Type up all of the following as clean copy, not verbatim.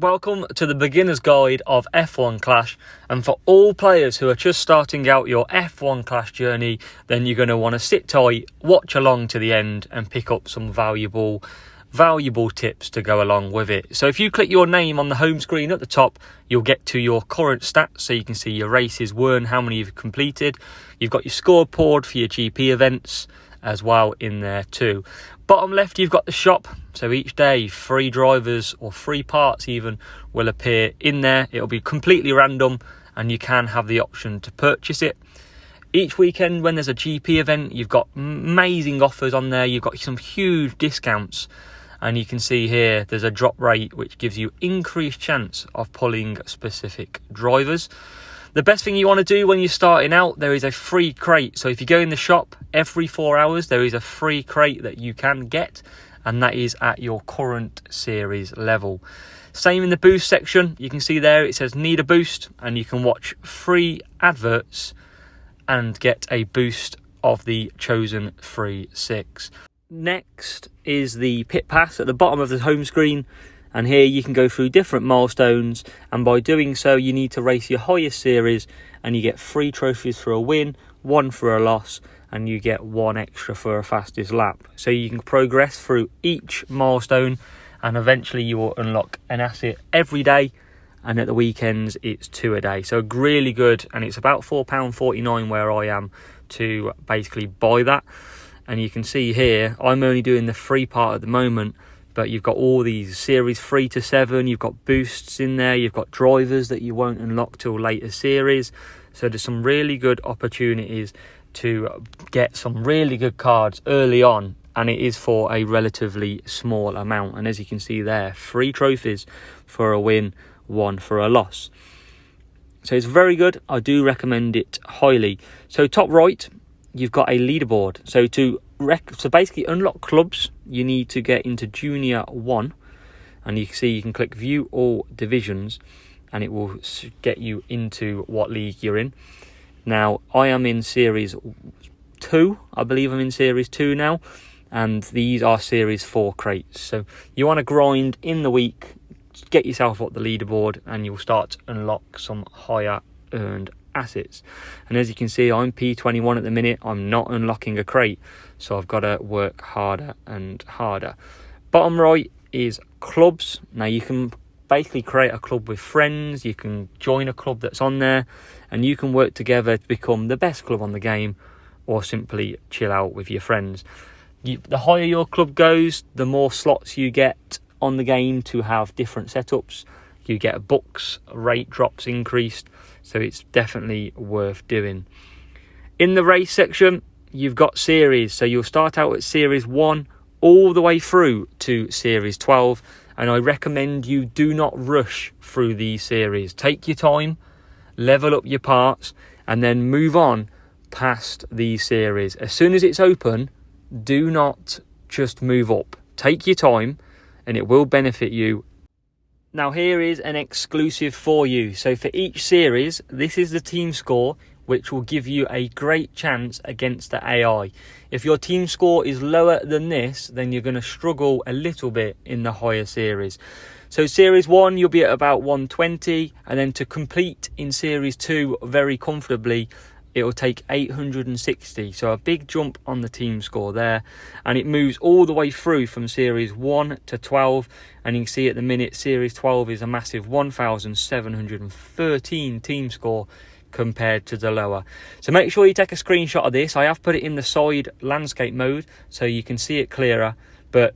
Welcome to the beginner's guide of F1 Clash, and for all players who are just starting out your F1 Clash journey, then you're going to want to sit tight, watch along to the end and pick up some valuable tips to go along with it. So if you click your name on the home screen at the top, you'll get to your current stats, so you can see your races won, how many you've completed. You've got your scoreboard for your GP events as well in there too. Bottom left, you've got the shop. So each day, free drivers or free parts even will appear in there. It'll be completely random and you can have the option to purchase it. Each weekend when there's a GP event, you've got amazing offers on there. You've got some huge discounts. And you can see here, there's a drop rate which gives you increased chance of pulling specific drivers. The best thing you want to do when you're starting out, there is a free crate. So if you go in the shop every 4 hours, there is a free crate that you can get, and that is at your current series level. Same in the boost section. You can see there it says need a boost, and you can watch free adverts and get a boost of the chosen free 6. Next is the pit pass at the bottom of the home screen. And here you can go through different milestones, and by doing so you need to race your highest series and you get 3 trophies for a win, 1 for a loss, and you get 1 extra for a fastest lap. So you can progress through each milestone and eventually you will unlock an asset every day, and at the weekends it's 2 a day. So really good, and it's about £4.49 where I am to basically buy that. And you can see here I'm only doing the free part at the moment, but you've got all these series 3 to 7, you've got boosts in there, you've got drivers that you won't unlock till later series. So there's some really good opportunities to get some really good cards early on, and it is for a relatively small amount. And as you can see there, 3 trophies for a win, 1 for a loss. So it's very good. I do recommend it highly. So top right, you've got a leaderboard. So so basically unlock clubs, you need to get into Junior 1, and you can see you can click view all divisions and it will get you into what league you're in. Now I am in series 2, I believe I'm in series 2 now, and these are series 4 crates. So you want to grind in the week, get yourself up the leaderboard, and you'll start to unlock some higher earned assets. And as you can see, I'm P21 at the minute. I'm not unlocking a crate, so I've got to work harder and harder. Bottom right is clubs. Now you can basically create a club with friends, you can join a club that's on there, and you can work together to become the best club on the game, or simply chill out with your friends. The higher your club goes, the more slots you get on the game to have different setups. You get books, rate drops increased, so it's definitely worth doing. In the race section, you've got series. So you'll start out at series 1 all the way through to series 12. And I recommend you do not rush through these series. Take your time, level up your parts, and then move on past these series. As soon as it's open, do not just move up. Take your time and it will benefit you. Now here is an exclusive for you. So for each series, this is the team score, which will give you a great chance against the AI. If your team score is lower than this, then you're going to struggle a little bit in the higher series. So series 1, you'll be at about 120, and then to complete in series 2 very comfortably, it will take 860. So a big jump on the team score there. And it moves all the way through from series 1 to 12. And you can see at the minute, series 12 is a massive 1,713 team score compared to the lower. So make sure you take a screenshot of this. I have put it in the side landscape mode so you can see it clearer. But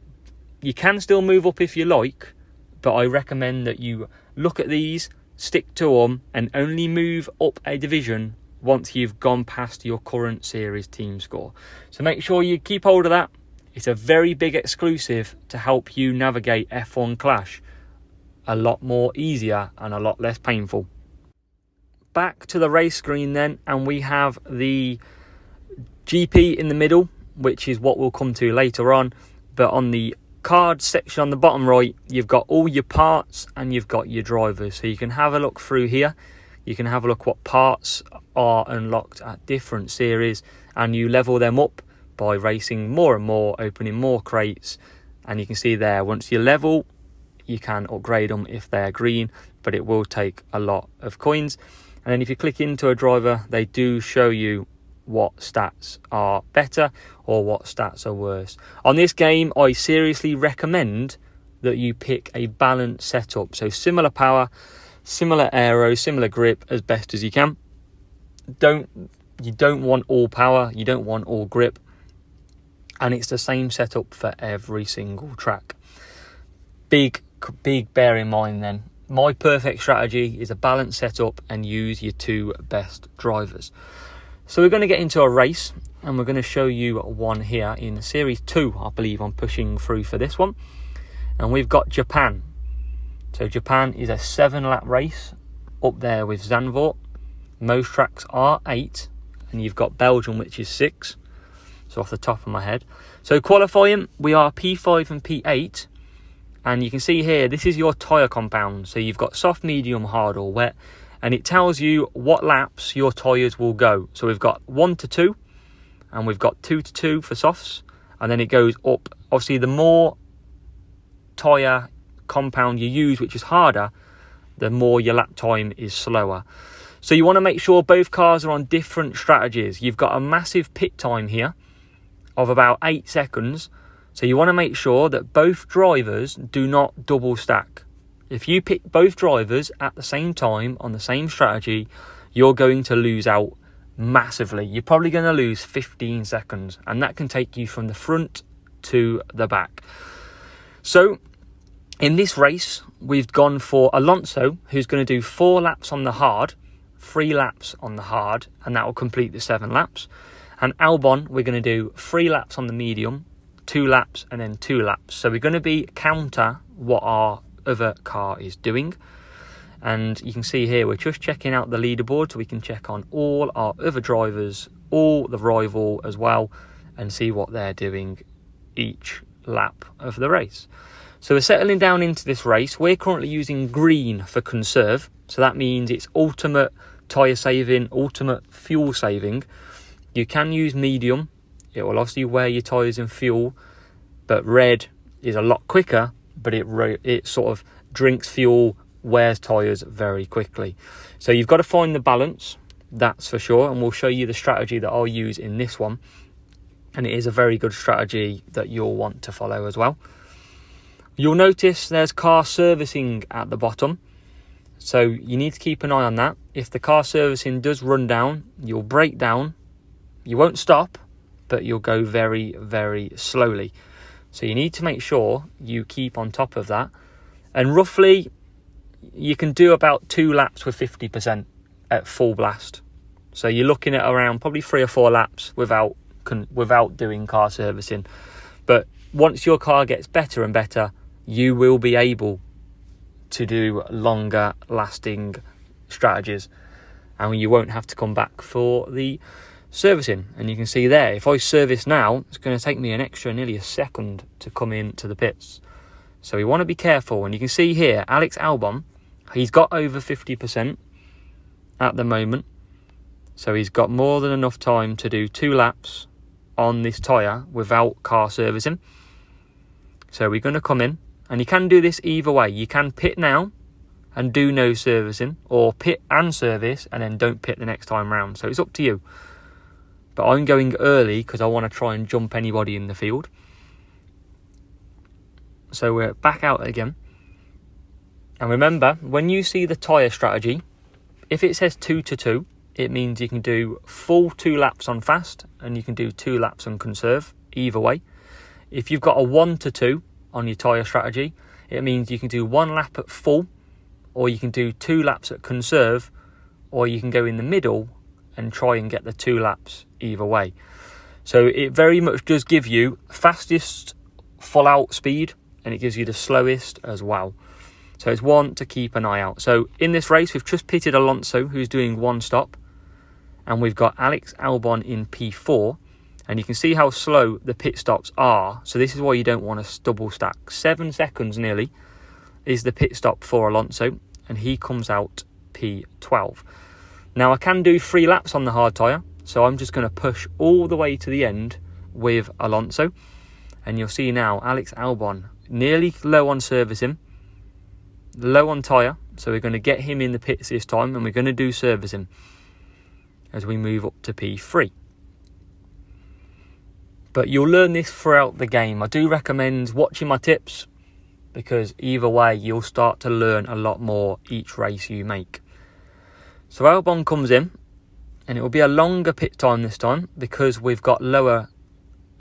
you can still move up if you like. But I recommend that you look at these, stick to them, and only move up a division once you've gone past your current series team score. So make sure you keep hold of that. It's a very big exclusive to help you navigate F1 Clash a lot more easier and a lot less painful. Back to the race screen then, and we have the GP in the middle, which is what we'll come to later on. But on the card section on the bottom right, you've got all your parts and you've got your drivers. So you can have a look through here. You can have a look what parts are unlocked at different series, and you level them up by racing more and more, opening more crates. And you can see there, once you level, you can upgrade them if they're green, but it will take a lot of coins. And then if you click into a driver, they do show you what stats are better or what stats are worse. On this game, I seriously recommend that you pick a balanced setup. So similar power, similar aero, similar grip as best as you can. You don't want all power, you don't want all grip. And it's the same setup for every single track. Big bear in mind then, my perfect strategy is a balanced setup and use your two best drivers. So we're going to get into a race and we're going to show you one here in Series 2, I believe I'm pushing through for this one. And we've got Japan. So Japan is a 7-lap race up there with Zandvoort. Most tracks are 8 and you've got Belgium, which is 6. So off the top of my head. So qualifying, we are P5 and P8. And you can see here, this is your tyre compound. So you've got soft, medium, hard or wet. And it tells you what laps your tyres will go. So we've got 1 to 2. And we've got 2 to 2 for softs. And then it goes up. Obviously, the more tyre compound you use, which is harder, the more your lap time is slower. So you want to make sure both cars are on different strategies. You've got a massive pit time here of about 8 seconds. So you want to make sure that both drivers do not double stack. If you pick both drivers at the same time on the same strategy, you're going to lose out massively. You're probably going to lose 15 seconds, and that can take you from the front to the back. So in this race, we've gone for Alonso, who's going to do 4 laps on the hard, 3 laps on the hard, and that will complete the 7 laps. And Albon, we're going to do 3 laps on the medium, 2 laps, and then 2 laps. So we're going to be counter what our other car is doing. And you can see here, we're just checking out the leaderboard so we can check on all our other drivers, all the rival as well, and see what they're doing each lap of the race. So we're settling down into this race. We're currently using green for conserve. So that means it's ultimate tyre saving, ultimate fuel saving. You can use medium. It will obviously wear your tyres in fuel. But red is a lot quicker, but it sort of drinks fuel, wears tyres very quickly. So you've got to find the balance, that's for sure. And we'll show you the strategy that I'll use in this one. And it is a very good strategy that you'll want to follow as well. You'll notice there's car servicing at the bottom. So you need to keep an eye on that. If the car servicing does run down, you'll break down. You won't stop, but you'll go very, very slowly. So you need to make sure you keep on top of that. And roughly, you can do about 2 laps with 50% at full blast. So you're looking at around probably 3 or 4 laps without doing car servicing. But once your car gets better and better, you will be able to do longer lasting strategies, and you won't have to come back for the servicing. And you can see there, if I service now, it's going to take me an extra nearly a second to come into the pits. So we want to be careful. And you can see here, Alex Albon, he's got over 50% at the moment. So he's got more than enough time to do 2 laps on this tyre without car servicing. So we're going to come in, and you can do this either way. You can pit now and do no servicing, or pit and service and then don't pit the next time round. So it's up to you. But I'm going early because I want to try and jump anybody in the field. So we're back out again. And remember, when you see the tyre strategy, if it says 2 to 2, it means you can do full 2 laps on fast and you can do 2 laps on conserve, either way. If you've got a 1 to 2 on your tyre strategy, it means you can do 1 lap at full, or you can do 2 laps at conserve, or you can go in the middle and try and get the 2 laps either way. So it very much does give you fastest full out speed, and it gives you the slowest as well. So it's one to keep an eye out. So in this race, we've just pitted Alonso, who's doing 1 stop, and we've got Alex Albon in P4. And you can see how slow the pit stops are. So this is why you don't want to double stack. 7 seconds nearly is the pit stop for Alonso, and he comes out P12. Now I can do 3 laps on the hard tyre, so I'm just going to push all the way to the end with Alonso. And you'll see now Alex Albon nearly low on servicing, low on tyre, so we're going to get him in the pits this time, and we're going to do servicing as we move up to P3. But you'll learn this throughout the game. I do recommend watching my tips, because either way you'll start to learn a lot more each race you make. So Albon comes in, and it will be a longer pit time this time because we've got lower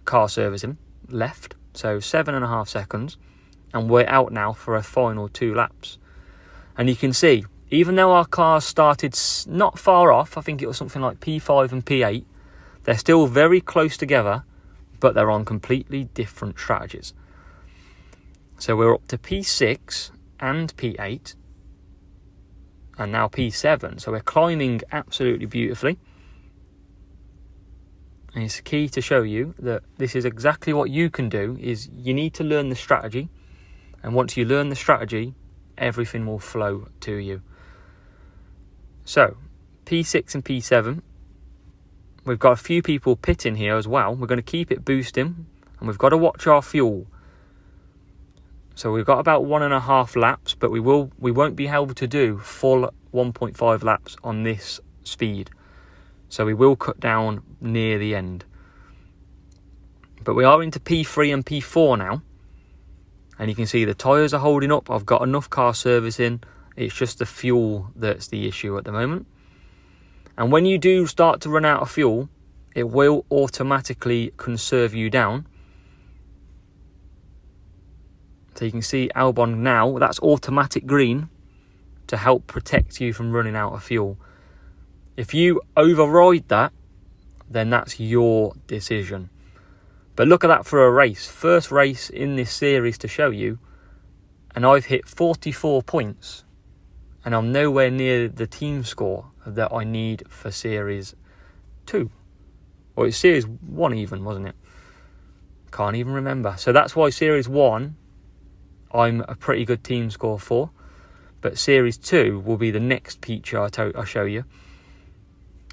car servicing left, so 7.5 seconds, and we're out now for a final 2 laps. And you can see, even though our cars started not far off, I think it was something like P5 and P8, they're still very close together, but they're on completely different strategies. So we're up to P6 and P8, and now P7. So we're climbing absolutely beautifully. And it's key to show you that this is exactly what you can do, is you need to learn the strategy. And once you learn the strategy, everything will flow to you. So, P6 and P7. We've got a few people pitting here as well. We're going to keep it boosting, and we've got to watch our fuel. So we've got about 1.5 laps, but we won't be able to do full 1.5 laps on this speed. So we will cut down near the end. But we are into P3 and P4 now. And you can see the tyres are holding up. I've got enough car servicing. It's just the fuel that's the issue at the moment. And when you do start to run out of fuel, it will automatically conserve you down. So you can see Albon now, that's automatic green to help protect you from running out of fuel. If you override that, then that's your decision. But look at that for a race. First race in this series to show you. And I've hit 44 points. And I'm nowhere near the team score that I need for Series 2. Or it's Series 1 even, wasn't it? Can't even remember. So that's why Series 1, I'm a pretty good team score for. But Series 2 will be the next feature I'll show you.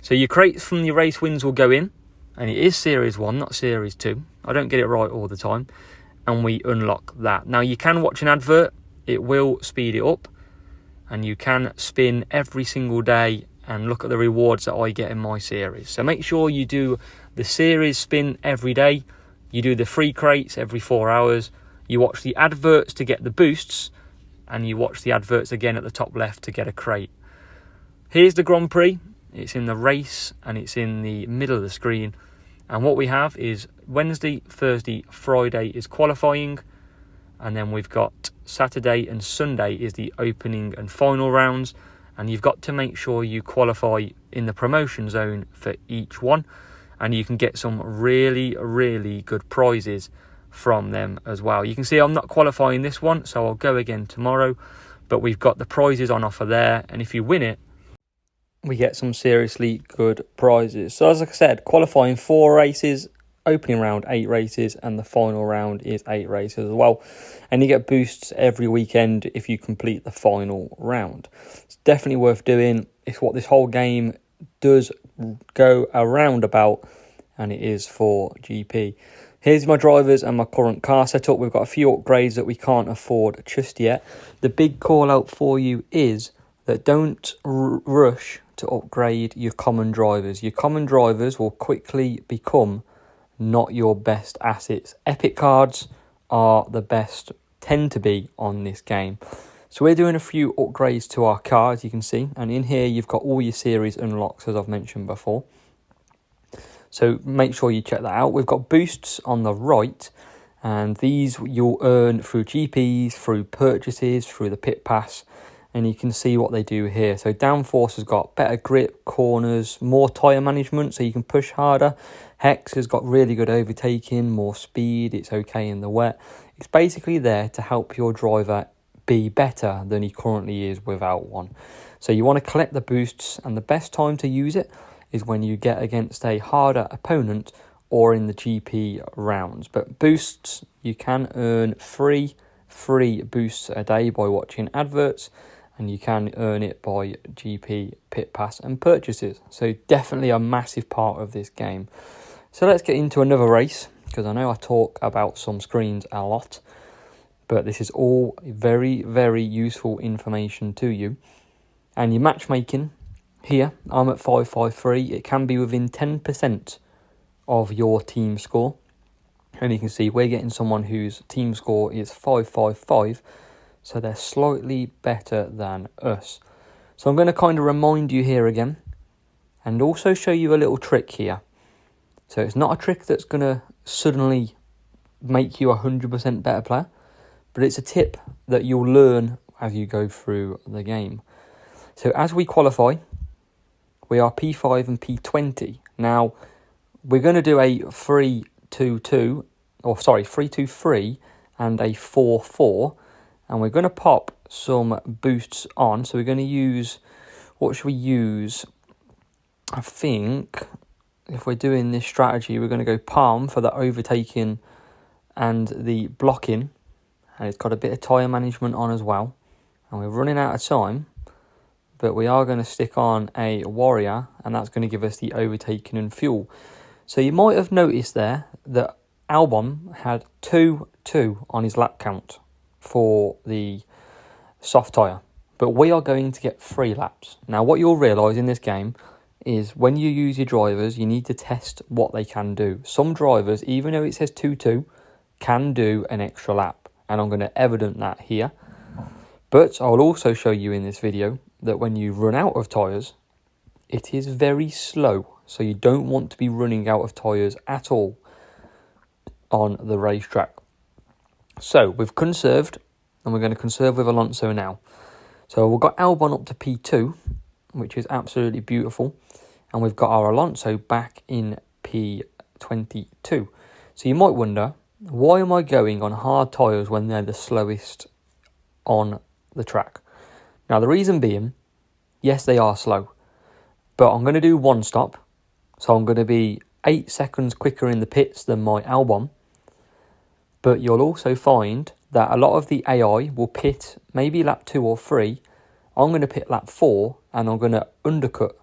So your crates from your race wins will go in. And it is Series 1, not Series 2. I don't get it right all the time. And we unlock that. Now, you can watch an advert. It will speed it up. And you can spin every single day and look at the rewards that I get in my series. So make sure you do the series spin every day. You do the free crates every 4 hours. You watch the adverts to get the boosts. And you watch the adverts again at the top left to get a crate. Here's the Grand Prix. It's in the race and it's in the middle of the screen. And what we have is Wednesday, Thursday, Friday is qualifying. And then we've got Saturday and Sunday is the opening and final rounds. And you've got to make sure you qualify in the promotion zone for each one. And you can get some really, really good prizes from them as well. You can see I'm not qualifying this one, so I'll go again tomorrow. But we've got the prizes on offer there. And if you win it, we get some seriously good prizes. So as I said, qualifying 4 races, opening round 8 races, and the final round is 8 races as well. And you get boosts every weekend if you complete the final round. It's definitely worth doing. It's what this whole game does go around about, and it is for GP. Here's my drivers and my current car setup. We've got a few upgrades that we can't afford just yet. The big call out for you is that don't rush to upgrade your common drivers. Your common drivers will quickly become not your best assets. Epic cards are the best, tend to be on this game. So we're doing a few upgrades to our car, as you can see. And in here, you've got all your series unlocks, as I've mentioned before. So make sure you check that out. We've got boosts on the right. And these you'll earn through GPs, through purchases, through the pit pass. And you can see what they do here. So Downforce has got better grip, corners, more tyre management, so you can push harder. Hex has got really good overtaking, more speed, it's okay in the wet. It's basically there to help your driver be better than he currently is without one. So you want to collect the boosts, and the best time to use it is when you get against a harder opponent or in the GP rounds. But boosts, you can earn free boosts a day by watching adverts. And you can earn it by GP, pit pass and purchases. So definitely a massive part of this game. So let's get into another race, because I know I talk about some screens a lot. But this is all very, very useful information to you. And your matchmaking, here, I'm at 553. It can be within 10% of your team score. And you can see we're getting someone whose team score is 555. So they're slightly better than us. So I'm going to kind of remind you here again. And also show you a little trick here. So it's not a trick that's going to suddenly make you a 100% better player. But it's a tip that you'll learn as you go through the game. So as we qualify, we are P5 and P20. Now, we're going to do a 3-2-2, 3-2-3 and a 4-4. And we're going to pop some boosts on. So we're going to use, what should we use? I think if we're doing this strategy, we're going to go Palm for the overtaking and the blocking. And it's got a bit of tyre management on as well. And we're running out of time. But we are going to stick on a Warrior. And that's going to give us the overtaking and fuel. So you might have noticed there that Albon had 2-2 on his lap count for the soft tyre. But we are going to get 3 laps. Now what you'll realise in this game is when you use your drivers, you need to test what they can do. Some drivers, even though it says 2-2, can do an extra lap. And I'm going to evidence that here. But I will also show you in this video that when you run out of tyres, it is very slow. So you don't want to be running out of tyres at all on the racetrack. So we've conserved, and we're going to conserve with Alonso now. So we've got Albon up to P2, which is absolutely beautiful. And we've got our Alonso back in P22. So you might wonder, why am I going on hard tyres when they're the slowest on the track? Now, the reason being, yes, they are slow. But I'm going to do one stop. So I'm going to be 8 seconds quicker in the pits than my Albon. But you'll also find that a lot of the AI will pit maybe lap 2 or 3. I'm going to pit lap 4 and I'm going to undercut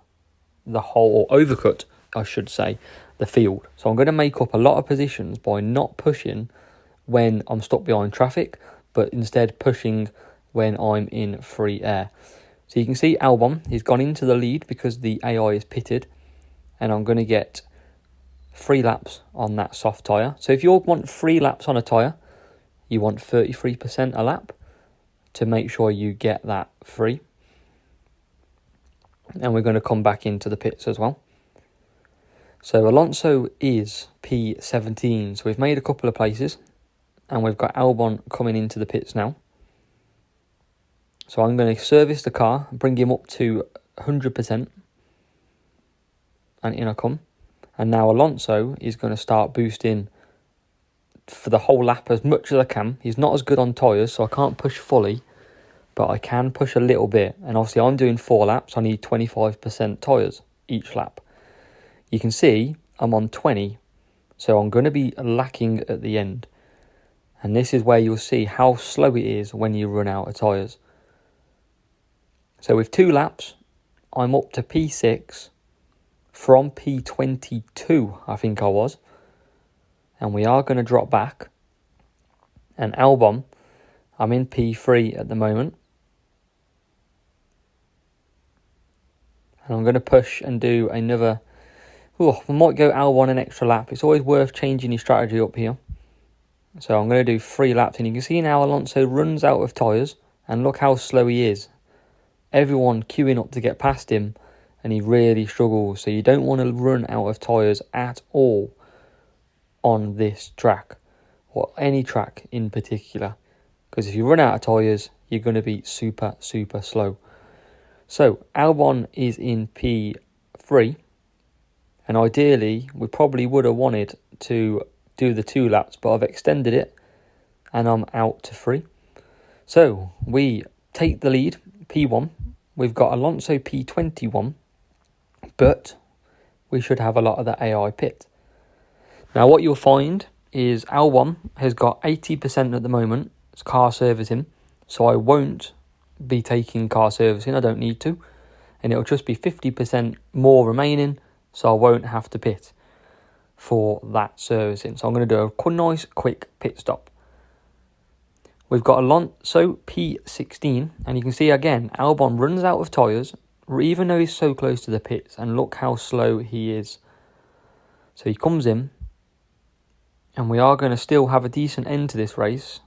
the whole, or overcut, I should say, the field. So I'm going to make up a lot of positions by not pushing when I'm stuck behind traffic, but instead pushing when I'm in free air. So you can see Albon, he's gone into the lead because the AI is pitted, and I'm going to get 3 laps on that soft tyre. So if you want 3 laps on a tyre, you want 33% a lap to make sure you get that free. And we're going to come back into the pits as well. So Alonso is P17. So we've made a couple of places. And we've got Albon coming into the pits now. So I'm going to service the car, bring him up to 100%. And in I come. And now Alonso is going to start boosting for the whole lap as much as I can. He's not as good on tyres, so I can't push fully. But I can push a little bit. And obviously I'm doing 4 laps. I need 25% tyres each lap. You can see I'm on 20. So I'm going to be lacking at the end. And this is where you'll see how slow it is when you run out of tyres. So with 2 laps, I'm up to P6 from P22, I think I was. And we are going to drop back. And Albon, I'm in P3 at the moment. And I'm going to push and do another... I might go Albon an extra lap. It's always worth changing your strategy up here. So I'm going to do 3 laps. And you can see now Alonso runs out of tyres. And look how slow he is. Everyone queuing up to get past him. And he really struggles. So you don't want to run out of tyres at all on this track. Or any track in particular. Because if you run out of tyres, you're going to be super, super slow. So Albon is in P3. And ideally, we probably would have wanted to do the 2 laps, but I've extended it and I'm out to 3. So we take the lead, P1. We've got Alonso P21, but we should have a lot of the AI pit. Now what you'll find is Albon has got 80% at the moment. It's car servicing, so I won't be taking car servicing. I don't need to. And it'll just be 50% more remaining, so I won't have to pit for that servicing. So I'm going to do a nice quick pit stop. We've got Alonso P16, and you can see again, Albon runs out of tyres, even though he's so close to the pits, and look how slow he is. So he comes in, and we are going to still have a decent end to this race.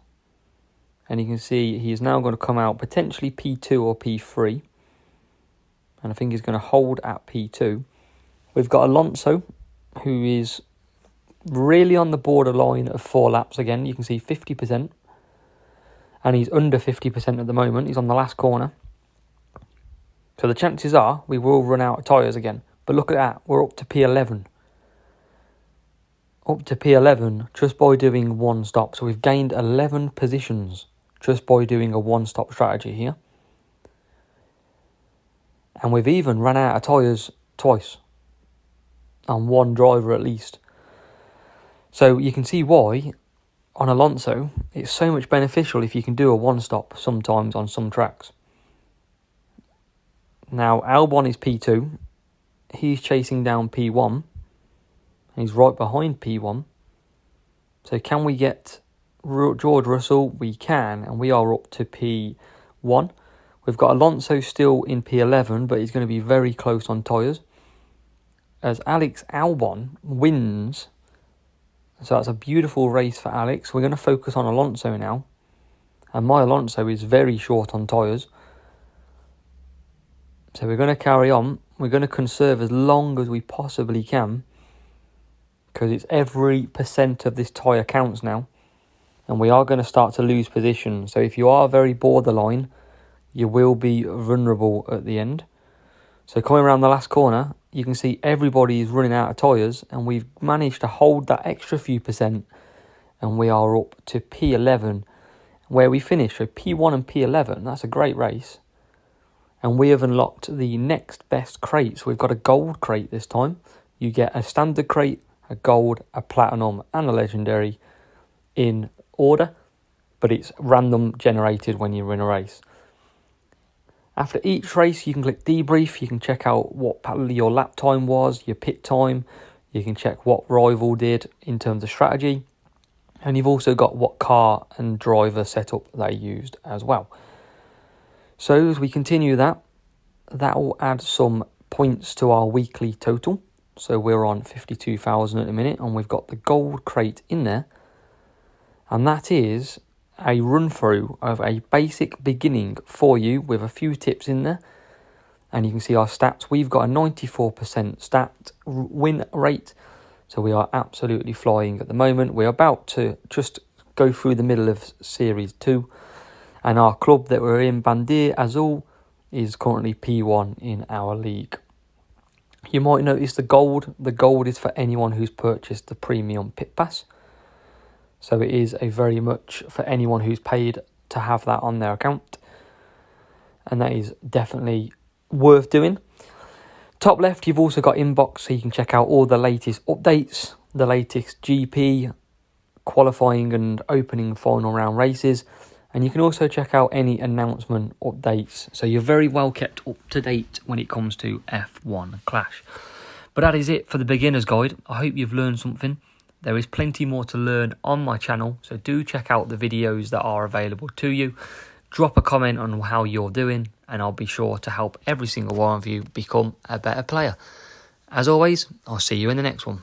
And you can see he is now going to come out potentially P2 or P3. And I think he's going to hold at P2. We've got Alonso, who is really on the borderline of 4 laps again. You can see 50%. And he's under 50% at the moment. He's on the last corner. So the chances are we will run out of tyres again. But look at that. We're up to P11. Up to P11 just by doing one stop. So we've gained 11 positions just by doing a one-stop strategy here. And we've even run out of tyres twice. On one driver at least. So you can see why on Alonso it's so much beneficial if you can do a one-stop sometimes on some tracks. Now Albon is P2. He's chasing down P1. He's right behind P1. So can we get George Russell? We can, and we are up to P1. We've got Alonso still in P11, but he's going to be very close on tyres. As Alex Albon wins. So that's a beautiful race for Alex. We're going to focus on Alonso now. And my Alonso is very short on tyres. So we're going to carry on. We're going to conserve as long as we possibly can. Because it's every percent of this tyre counts now. And we are going to start to lose position. So if you are very borderline, you will be vulnerable at the end. So coming around the last corner, you can see everybody is running out of tyres. And we've managed to hold that extra few percent. And we are up to P11, where we finish. So P1 and P11, that's a great race. And we have unlocked the next best crates. We've got a gold crate this time. You get a standard crate, a gold, a platinum, and a legendary in order, but it's random generated when you're in a race. After each race, you can click debrief. You can check out what your lap time was, your pit time. You can check what rival did in terms of strategy. And you've also got what car and driver setup they used as well. So as we continue that will add some points to our weekly total. So we're on 52,000 at the minute, and we've got the gold crate in there. And that is a run through of a basic beginning for you with a few tips in there. And you can see our stats. We've got a 94% stat win rate. So we are absolutely flying at the moment. We're about to just go through the middle of Series 2. And our club that we're in, Bandir Azul, is currently P1 in our league. You might notice the gold. The gold is for anyone who's purchased the premium pit pass. So it is a very much for anyone who's paid to have that on their account. And that is definitely worth doing. Top left, you've also got inbox, so you can check out all the latest updates, the latest GP, qualifying and opening final round races. And you can also check out any announcement updates. So you're very well kept up to date when it comes to F1 Clash. But that is it for the beginner's guide. I hope you've learned something. There is plenty more to learn on my channel. So do check out the videos that are available to you. Drop a comment on how you're doing, and I'll be sure to help every single one of you become a better player. As always, I'll see you in the next one.